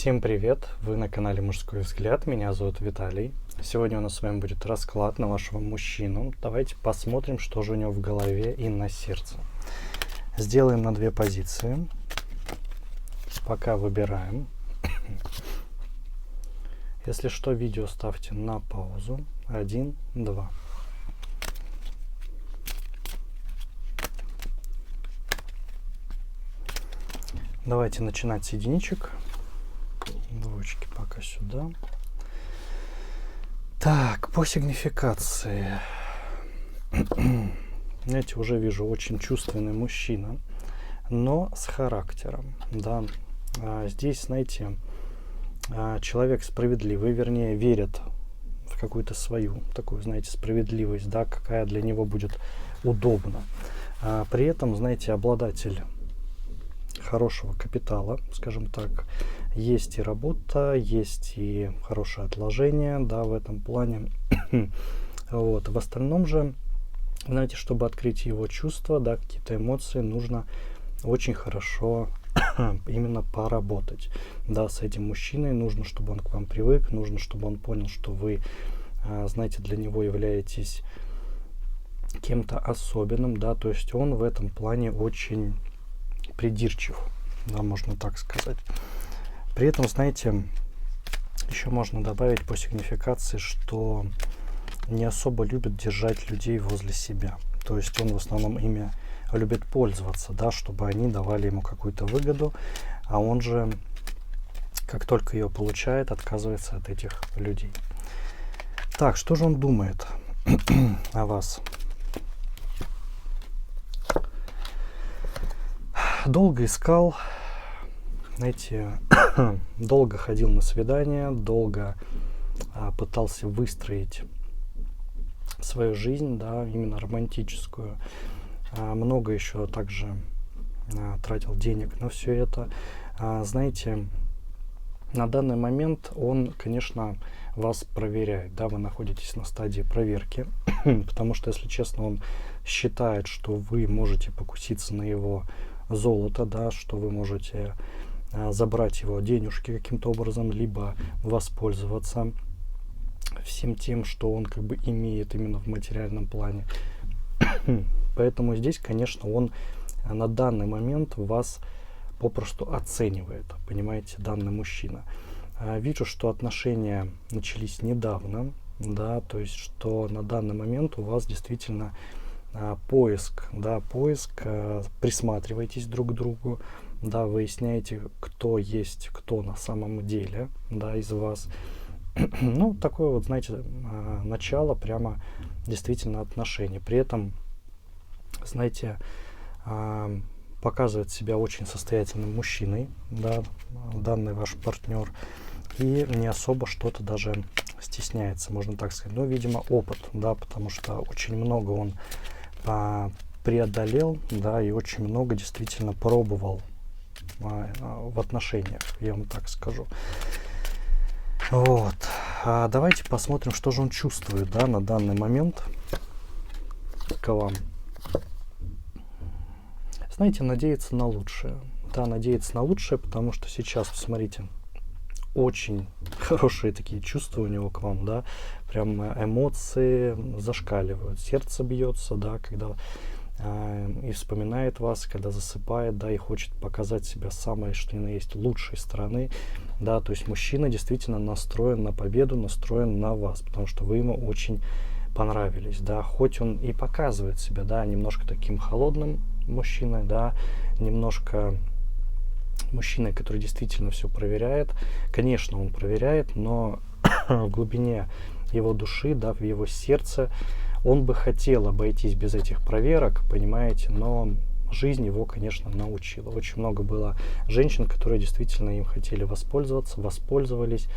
Всем привет! Вы на канале Мужской взгляд. Меня зовут Виталий. Сегодня у нас с вами будет расклад на вашего мужчину. Давайте посмотрим, что же у него в голове и на сердце. Сделаем на две позиции. Пока выбираем. Если что, видео ставьте на паузу. 1, 2. Давайте начинать с единичек. Двоечки пока сюда. Так, по сигнификации. Знаете, уже вижу очень чувственный мужчина, но с характером. Да. Здесь, знаете, человек справедливый, вернее, верит в какую-то свою такую, знаете, справедливость, да, какая для него будет удобна. При этом, знаете, обладатель хорошего капитала, скажем так, есть и работа, есть и хорошее отложение, да, в этом плане. Вот. В остальном же, знаете, чтобы открыть его чувства, да, какие-то эмоции, нужно очень хорошо именно поработать, да, с этим мужчиной. Нужно, чтобы он к вам привык, нужно, чтобы он понял, что вы, знаете, для него являетесь кем-то особенным, да, то есть он в этом плане очень придирчив, да, можно так сказать. При этом, знаете, еще можно добавить по сигнификации, что не особо любит держать людей возле себя. То есть он в основном ими любит пользоваться, да, чтобы они давали ему какую-то выгоду, а он же, как только ее получает, отказывается от этих людей. Так, что же он думает о вас? Долго искал, знаете, долго ходил на свидания, долго пытался выстроить свою жизнь, да, именно романтическую. Много еще также тратил денег на все это. Знаете, на данный момент он, конечно, вас проверяет, да, вы находитесь на стадии проверки, потому что, если честно, он считает, что вы можете покуситься на его золото, да, что вы можете забрать его денежки каким-то образом, либо воспользоваться всем тем, что он как бы имеет именно в материальном плане. Поэтому здесь, конечно, он на данный момент вас попросту оценивает, понимаете, данный мужчина. Вижу, что отношения начались недавно, да, то есть, что на данный момент у вас действительно поиск, да, присматривайтесь друг к другу, да, выясняете, кто есть кто на самом деле, да, из вас. Ну, такое вот, знаете, начало прямо действительно отношений. При этом, знаете, показывает себя очень состоятельным мужчиной, да, данный ваш партнер, и не особо что-то даже стесняется, можно так сказать. Ну, видимо, опыт, да, потому что очень много он преодолел, да, и очень много действительно пробовал в отношениях, я вам так скажу. Вот. Давайте посмотрим, что же он чувствует, да, на данный момент к вам. Знаете, надеяться на лучшее. Да, надеяться на лучшее, потому что сейчас, посмотрите, очень хорошие такие чувства у него к вам, да, прям эмоции зашкаливают, сердце бьется, да, когда и вспоминает вас, когда засыпает, да, и хочет показать себя самой, что ни на есть, лучшей стороны, да, то есть мужчина действительно настроен на победу, настроен на вас, потому что вы ему очень понравились, да, хоть он и показывает себя, да, немножко таким холодным мужчиной, да, немножко мужчиной, который действительно все проверяет. Конечно, он проверяет, но в глубине его души, да, в его сердце он бы хотел обойтись без этих проверок, понимаете, но жизнь его, конечно, научила. Очень много было женщин, которые действительно им хотели воспользоваться, воспользовались,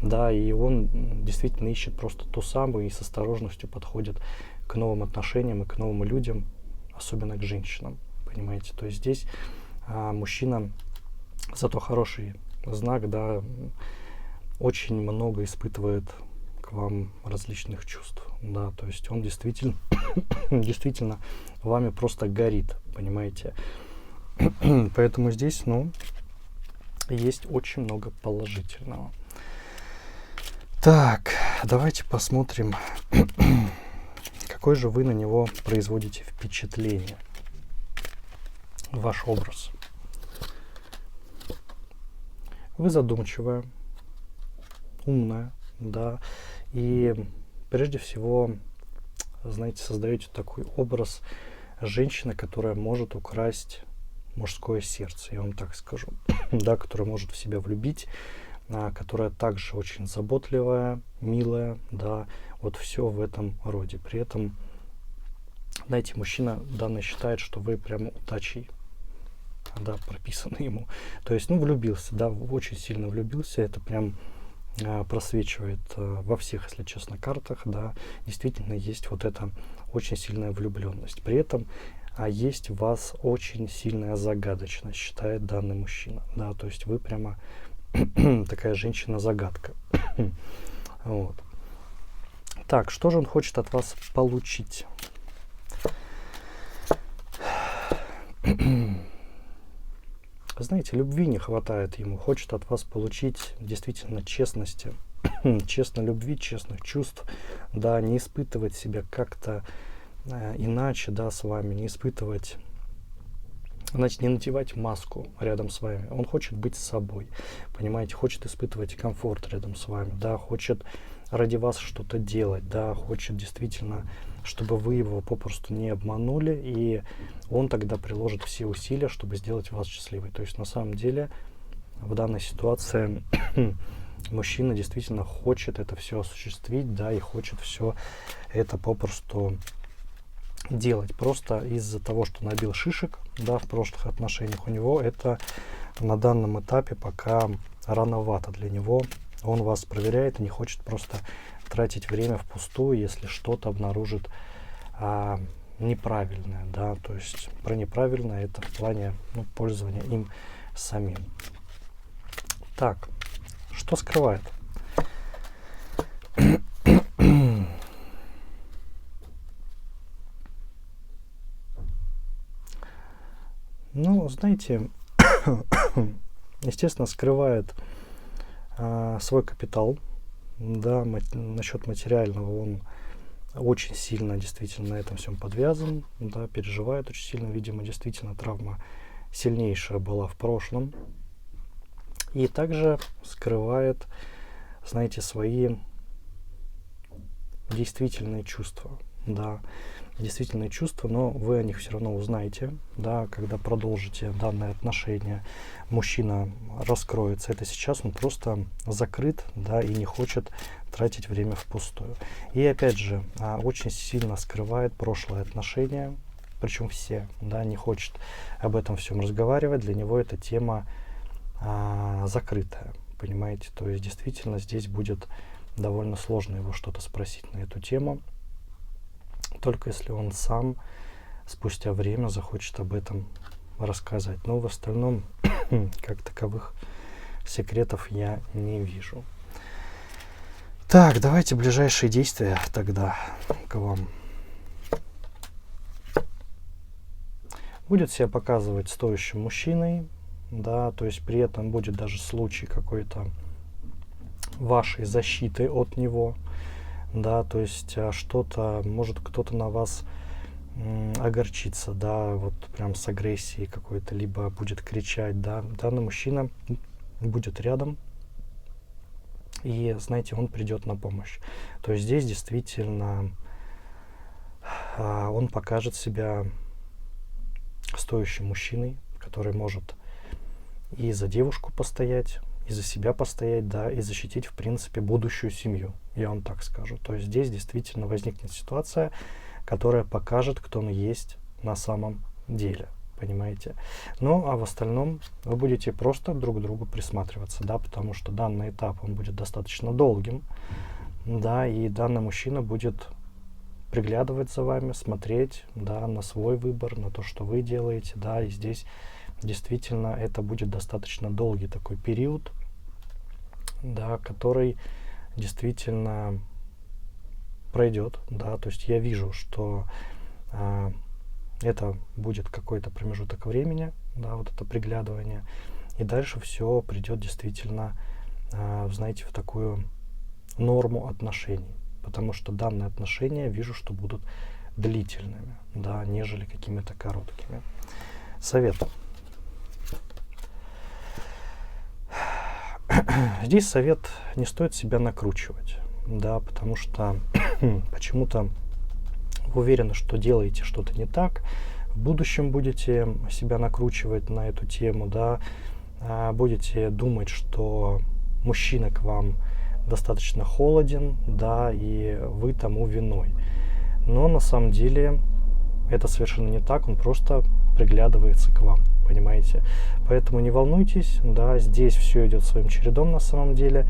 да, и он действительно ищет просто ту самую и с осторожностью подходит к новым отношениям и к новым людям, особенно к женщинам, понимаете. То есть здесь мужчина, зато хороший знак, да, очень много испытывает к вам различных чувств, да, то есть он действительно, действительно вами просто горит, понимаете. Поэтому здесь, ну, есть очень много положительного. Так, давайте посмотрим, какой же вы на него производите впечатление, ваш образ. Вы задумчивая, умная, да, и прежде всего, знаете, создаете такой образ женщины, которая может украсть мужское сердце, я вам так скажу, да, которая может в себя влюбить, которая также очень заботливая, милая, да, вот все в этом роде. При этом, знаете, мужчина данный считает, что вы прямо удачей, да, прописаны ему. То есть, ну, влюбился, да, очень сильно влюбился, это прям просвечивает во всех, если честно, картах, да, действительно есть вот эта очень сильная влюбленность. При этом есть в вас очень сильная загадочность, считает данный мужчина, да, то есть вы прямо такая женщина-загадка. Вот. Так, что же он хочет от вас получить? Знаете, любви не хватает ему, хочет от вас получить действительно честности, честной любви, честных чувств, да, не испытывать себя как-то иначе, да, с вами, не испытывать, значит, не надевать маску рядом с вами. Он хочет быть с собой, понимаете, хочет испытывать комфорт рядом с вами, да, хочет ради вас что-то делать, да, хочет действительно, чтобы вы его попросту не обманули, и он тогда приложит все усилия, чтобы сделать вас счастливой. То есть на самом деле в данной ситуации мужчина действительно хочет это все осуществить, да, и хочет все это попросту делать. Просто из-за того, что набил шишек, да, в прошлых отношениях, у него это на данном этапе пока рановато для него. Он вас проверяет и не хочет просто тратить время впустую, если что-то обнаружит неправильное, да, то есть про неправильное это в плане, ну, пользования им самим. Так, что скрывает? Ну, знаете, естественно, скрывает свой капитал, да, насчет материального он очень сильно действительно на этом всем подвязан, да, переживает очень сильно, видимо, действительно травма сильнейшая была в прошлом. И также скрывает, знаете, свои действительные чувства, да, действительные чувства, но вы о них все равно узнаете, да, когда продолжите данные отношения. Мужчина раскроется. Это сейчас он просто закрыт, да, и не хочет тратить время впустую. И опять же, очень сильно скрывает прошлые отношения, причем все, да, не хочет об этом всем разговаривать. Для него эта тема закрытая, понимаете? То есть действительно здесь будет довольно сложно его что-то спросить на эту тему, только если он сам спустя время захочет об этом рассказать. Но в остальном, как таковых секретов я не вижу. Так, давайте ближайшие действия тогда к вам. Будет себя показывать стоящим мужчиной, да, то есть при этом будет даже случай какой-то вашей защиты от него, да, то есть что-то, может кто-то на вас огорчится, да, вот прям с агрессией какой-то, либо будет кричать, да, данный мужчина будет рядом, и, знаете, он придет на помощь. То есть здесь действительно он покажет себя стоящим мужчиной, который может и за девушку постоять, и за себя постоять, да, и защитить, в принципе, будущую семью, я вам так скажу. То есть здесь действительно возникнет ситуация, которая покажет, кто он есть на самом деле, понимаете? Ну, а в остальном вы будете просто друг к другу присматриваться, да, потому что данный этап, он будет достаточно долгим, да, и данный мужчина будет приглядывать за вами, смотреть, да, на свой выбор, на то, что вы делаете, да, и здесь действительно это будет достаточно долгий такой период, да, который действительно пройдет, да, то есть я вижу, что это будет какой-то промежуток времени, да, вот это приглядывание, и дальше все придет действительно, знаете, в такую норму отношений, потому что данные отношения вижу, что будут длительными, да, нежели какими-то короткими. Совет. Здесь совет: не стоит себя накручивать, да, потому что почему-то вы уверены, что делаете что-то не так, в будущем будете себя накручивать на эту тему, да, будете думать, что мужчина к вам достаточно холоден, да, и вы тому виной. Но на самом деле это совершенно не так, он просто приглядывается к вам, понимаете? Поэтому не волнуйтесь, да, здесь все идет своим чередом на самом деле,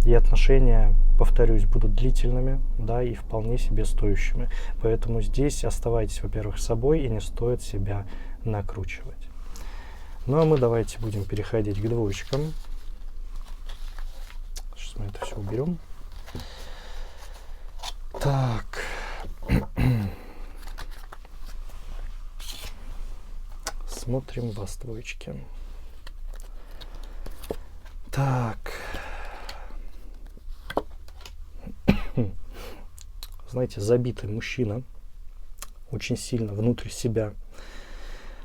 и отношения, повторюсь, будут длительными, да, и вполне себе стоящими. Поэтому здесь оставайтесь, во-первых, собой, и не стоит себя накручивать. Ну а мы давайте будем переходить к двоечкам. Сейчас мы это все уберем. Так. Смотрим вас, двоечки. Так. Знаете, забитый мужчина, очень сильно внутрь себя.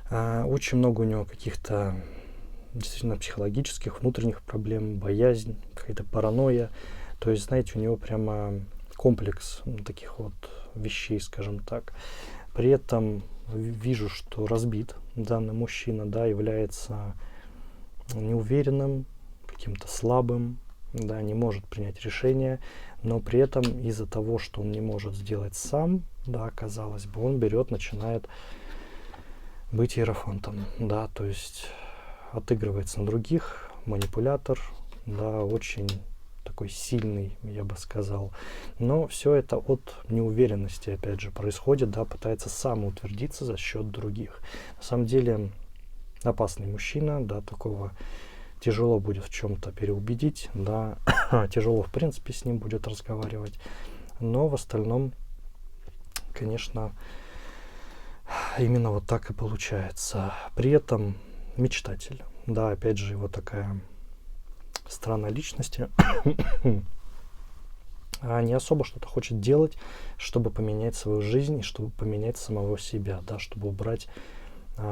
Очень много у него каких-то действительно психологических, внутренних проблем, боязнь, какая-то паранойя. То есть, знаете, у него прямо комплекс таких вот вещей, скажем так. При этом вижу, что разбит данный мужчина, да, является неуверенным, каким-то слабым, да, не может принять решение, но при этом из-за того, что он не может сделать сам, да, казалось бы, он берет, начинает быть иерофантом, да, то есть отыгрывается на других, манипулятор, да, очень такой сильный, я бы сказал. Но все это от неуверенности, опять же, происходит, да, пытается самоутвердиться за счет других. На самом деле опасный мужчина, да, такого тяжело будет в чем-то переубедить, да, тяжело, в принципе, с ним будет разговаривать. Но в остальном, конечно, именно вот так и получается. При этом мечтатель, да, опять же, его такая странная личность, не особо что-то хочет делать, чтобы поменять свою жизнь и чтобы поменять самого себя, да, чтобы убрать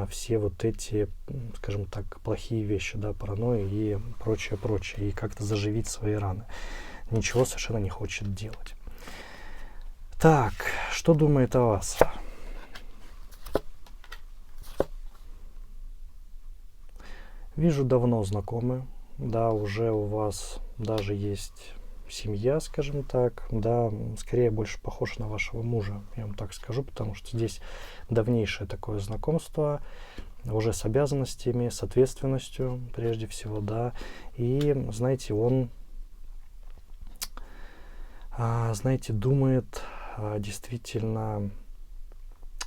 все вот эти, скажем так, плохие вещи, да, паранойю и прочее, и как-то заживить свои раны. Ничего совершенно не хочет делать. Так, что думает о вас? Вижу, давно знакомы, да, уже у вас даже есть семья, скажем так, да, скорее больше похож на вашего мужа, я вам так скажу, потому что здесь давнейшее такое знакомство, уже с обязанностями, с ответственностью, прежде всего, да, и, знаете, он, знаете, думает действительно,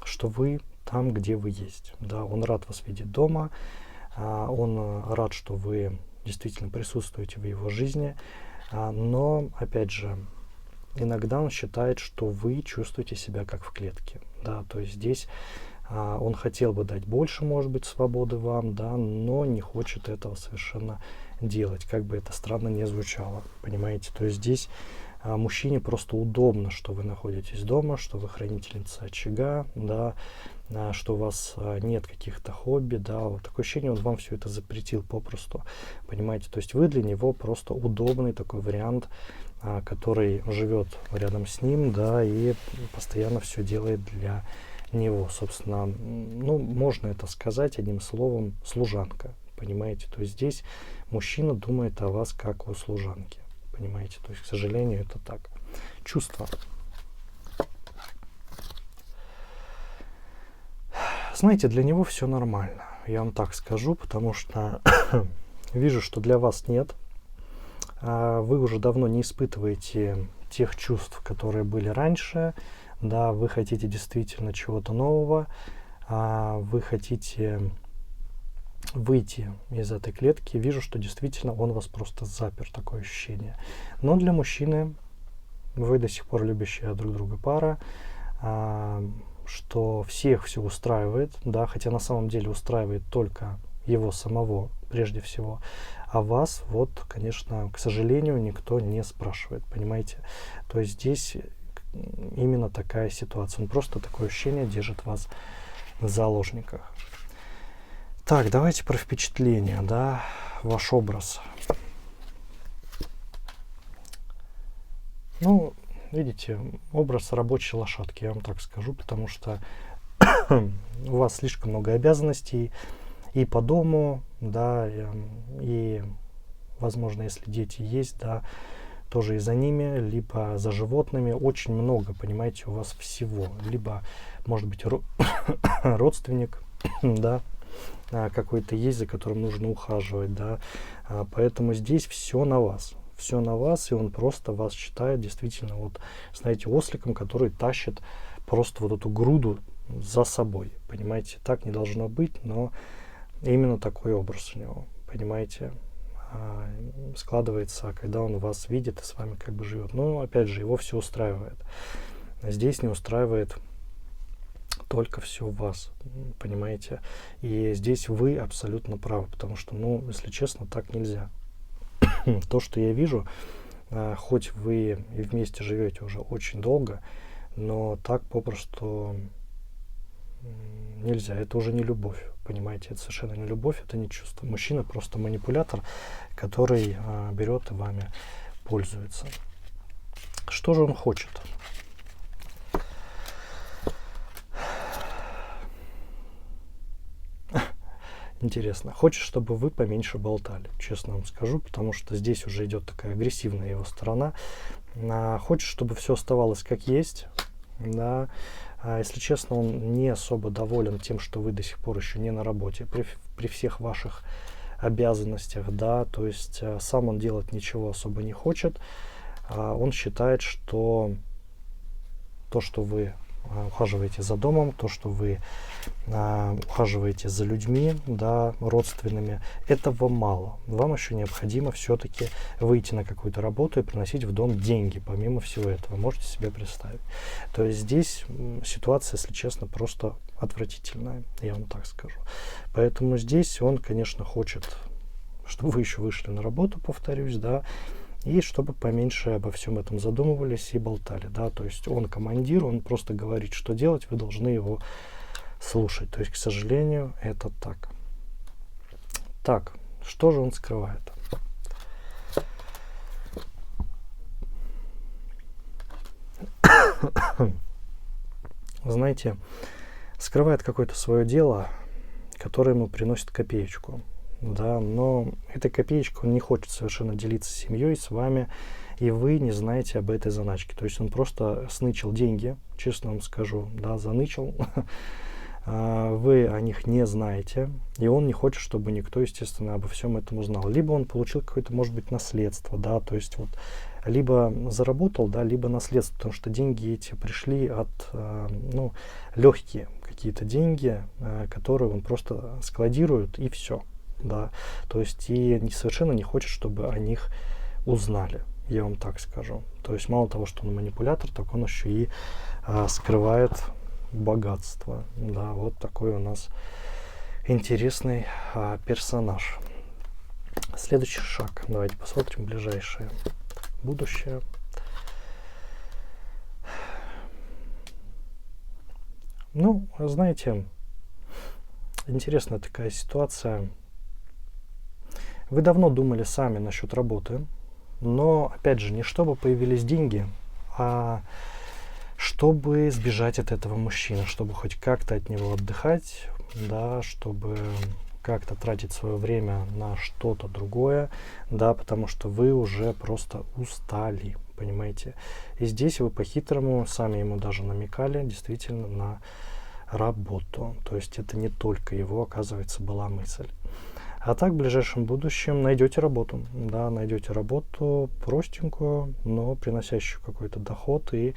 что вы там, где вы есть, да, он рад вас видеть дома, он рад, что вы действительно присутствуете в его жизни, но, опять же, иногда он считает, что вы чувствуете себя как в клетке, да, то есть здесь он хотел бы дать больше, может быть, свободы вам, да, но не хочет этого совершенно делать, как бы это странно не звучало, понимаете, то есть здесь мужчине просто удобно, что вы находитесь дома, что вы хранительница очага, да, что у вас нет каких-то хобби, да, вот такое ощущение, он вам все это запретил попросту, понимаете, то есть вы для него просто удобный такой вариант, который живет рядом с ним, да, и постоянно все делает для него, собственно, ну, можно это сказать одним словом, служанка, понимаете, то есть здесь мужчина думает о вас как о служанке, понимаете, то есть, к сожалению, это так. Чувства. Знаете, для него все нормально, я вам так скажу, потому что вижу, что для вас нет. Вы уже давно не испытываете тех чувств, которые были раньше. Да, вы хотите действительно чего-то нового. Вы хотите выйти из этой клетки. Вижу, что действительно он вас просто запер, такое ощущение. Но для мужчины вы до сих пор любящая друг друга пара, что всех все устраивает, да, хотя на самом деле устраивает только его самого, прежде всего. А вас, вот, конечно, к сожалению, никто не спрашивает, понимаете? То есть здесь именно такая ситуация. Он просто такое ощущение держит вас в заложниках. Так, давайте про впечатление, да, ваш образ. Ну, видите, образ рабочей лошадки, я вам так скажу, потому что у вас слишком много обязанностей и по дому, да, и, возможно, если дети есть, да, тоже и за ними, либо за животными. Очень много, понимаете, у вас всего. Либо, может быть, родственник, да, какой-то есть, за которым нужно ухаживать, да. Поэтому здесь все на вас. Все на вас, и он просто вас считает действительно, вот, знаете, осликом, который тащит просто вот эту груду за собой, понимаете. Так не должно быть, но именно такой образ у него, понимаете, складывается, когда он вас видит и с вами как бы живет. Но, опять же, его все устраивает. Здесь не устраивает только все вас, понимаете. И здесь вы абсолютно правы, потому что, ну, если честно, так нельзя. То, что я вижу, хоть вы и вместе живете уже очень долго, но так попросту нельзя. Это уже не любовь, понимаете. Это совершенно не любовь, это не чувство. Мужчина просто манипулятор, который берет и вами пользуется. Что же он хочет? Интересно. Хочет, чтобы вы поменьше болтали, честно вам скажу, потому что здесь уже идет такая агрессивная его сторона. Хочет, чтобы все оставалось как есть, да. Если честно, он не особо доволен тем, что вы до сих пор еще не на работе, при всех ваших обязанностях, да, то есть сам он делать ничего особо не хочет. Он считает, что то, что вы ухаживаете за домом, то, что вы ухаживаете за людьми, да, родственными, этого мало. Вам еще необходимо все-таки выйти на какую-то работу и приносить в дом деньги, помимо всего этого. Можете себе представить. То есть здесь ситуация, если честно, просто отвратительная, я вам так скажу. Поэтому здесь он, конечно, хочет, чтобы вы еще вышли на работу, повторюсь, да, и чтобы поменьше обо всем этом задумывались и болтали, да, то есть он командир, он просто говорит, что делать, вы должны его слушать, то есть, к сожалению, это так. Так, что же он скрывает? Знаете, скрывает какое-то свое дело, которое ему приносит копеечку. Да, но эта копеечка он не хочет совершенно делиться с семьей, с вами, и вы не знаете об этой заначке. То есть он просто снычил деньги, честно вам скажу, да, занычил. Вы о них не знаете, и он не хочет, чтобы никто, естественно, обо всем этом узнал. Либо он получил какое-то, может быть, наследство, да, то есть вот либо заработал, да, либо наследство, потому что деньги эти пришли от, ну, легкие какие-то деньги, которые он просто складирует, и все. Да, то есть и совершенно не хочет, чтобы о них узнали, я вам так скажу. То есть мало того, что он манипулятор, так он еще и скрывает богатство. Да, вот такой у нас интересный персонаж. Следующий шаг. Давайте посмотрим ближайшее будущее. Ну, знаете, интересная такая ситуация. Вы давно думали сами насчет работы, но, опять же, не чтобы появились деньги, а чтобы сбежать от этого мужчины, чтобы хоть как-то от него отдыхать, да, чтобы как-то тратить свое время на что-то другое, да, потому что вы уже просто устали, понимаете. И здесь вы по-хитрому, сами ему даже намекали, действительно, на работу. То есть это не только его, оказывается, была мысль. А так в ближайшем будущем найдете работу. Да, найдете работу простенькую, но приносящую какой-то доход, и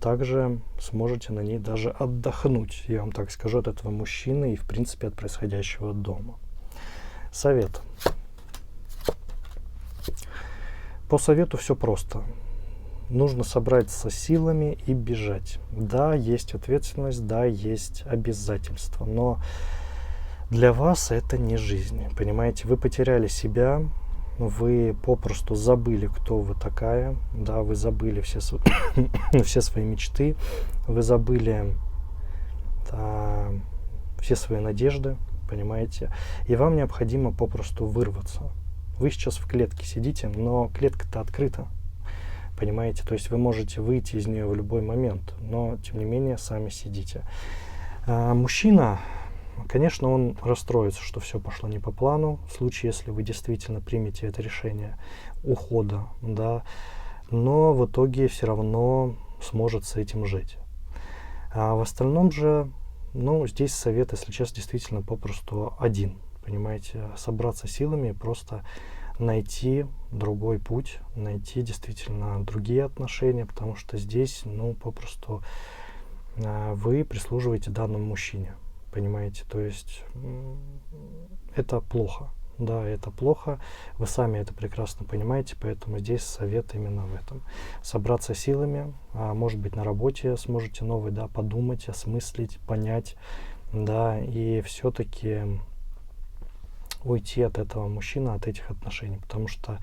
также сможете на ней даже отдохнуть, я вам так скажу, от этого мужчины и, в принципе, от происходящего дома. Совет. По совету все просто. Нужно собраться силами и бежать. Да, есть ответственность, да, есть обязательства, но Для вас это не жизнь, понимаете? Вы потеряли себя, вы попросту забыли, кто вы такая, да, вы забыли все свои мечты, вы забыли все свои надежды, понимаете? И вам необходимо попросту вырваться. Вы сейчас в клетке сидите, но клетка-то открыта, понимаете? То есть вы можете выйти из нее в любой момент, но тем не менее сами сидите. Мужчина, конечно, он расстроится, что все пошло не по плану, в случае, если вы действительно примете это решение ухода, да, но в итоге все равно сможет с этим жить. А в остальном же, ну, здесь совет, если честно, действительно попросту один, понимаете, собраться силами и просто найти другой путь, найти действительно другие отношения, потому что здесь, ну, попросту вы прислуживаете данному мужчине, понимаете, то есть это плохо, да, это плохо, вы сами это прекрасно понимаете, поэтому здесь совет именно в этом. Собраться силами, может быть, на работе сможете новый, да, подумать, осмыслить, понять, да, и все-таки уйти от этого мужчины, от этих отношений, потому что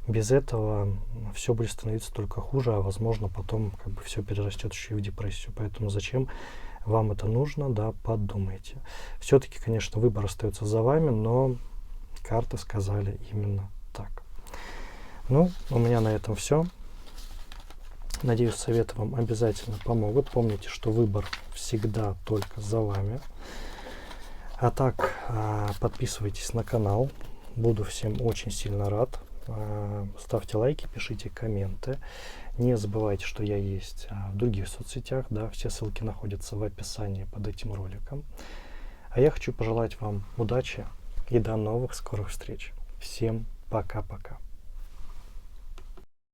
без этого все будет становиться только хуже, а возможно потом как бы все перерастет еще и в депрессию. Поэтому зачем вам это нужно, да, подумайте. Все-таки, конечно, выбор остается за вами, но карты сказали именно так. Ну, у меня на этом все. Надеюсь, советы вам обязательно помогут. Помните, что выбор всегда только за вами. А так, подписывайтесь на канал. Буду всем очень сильно рад. Ставьте лайки, пишите комменты. Не забывайте, что я есть в других соцсетях. Да, все ссылки находятся в описании под этим роликом. А я хочу пожелать вам удачи и до новых скорых встреч. Всем пока-пока.